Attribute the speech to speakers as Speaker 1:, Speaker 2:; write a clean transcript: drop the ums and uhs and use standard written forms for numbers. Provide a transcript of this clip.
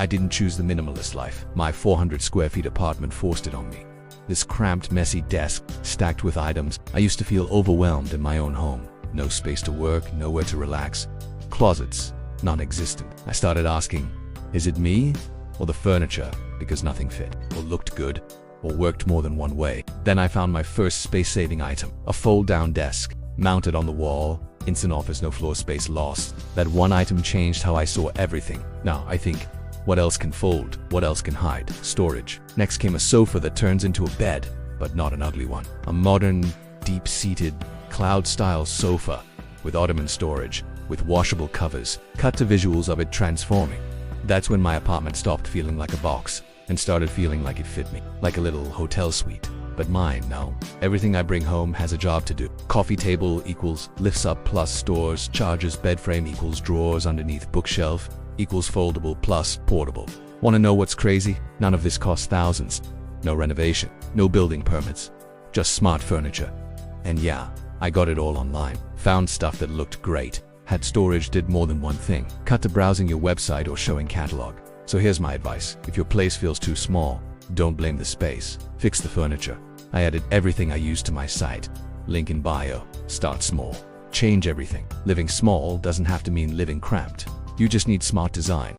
Speaker 1: I didn't choose the minimalist life. My 400 square feet apartment forced it on me. This cramped, messy desk, stacked with items, I used to feel overwhelmed in my own home. No space to work, nowhere to relax. Closets, non-existent. I started asking, is it me or the furniture? Because nothing fit, or looked good, or worked more than one way. Then I found my first space-saving item, a fold-down desk, mounted on the wall, instant office, no floor space lost. That one item changed how I saw everything. Now, I think, what else can fold? What else can hide? Storage. Next came a sofa that turns into a bed, but not an ugly one. A modern, deep-seated, cloud-style sofa with ottoman storage, with washable covers. Cut to visuals of it transforming. That's when my apartment stopped feeling like a box and started feeling like it fit me, like a little hotel suite. But mine, no. Everything I bring home has a job to do. Coffee table equals lifts up plus stores, chargers, bed frame equals drawers underneath bookshelf, equals foldable plus portable. Want to know what's crazy? None of this costs thousands. No renovation, no building permits, just smart furniture. And yeah, I got it all online. Found stuff that looked great, had storage, did more than one thing. Cut to browsing your website or showing catalog. So here's my advice. If your place feels too small, don't blame the space. Fix the furniture. I added everything I used to my site. Link in bio. Start small. Change everything. Living small doesn't have to mean living cramped. You just need smart design.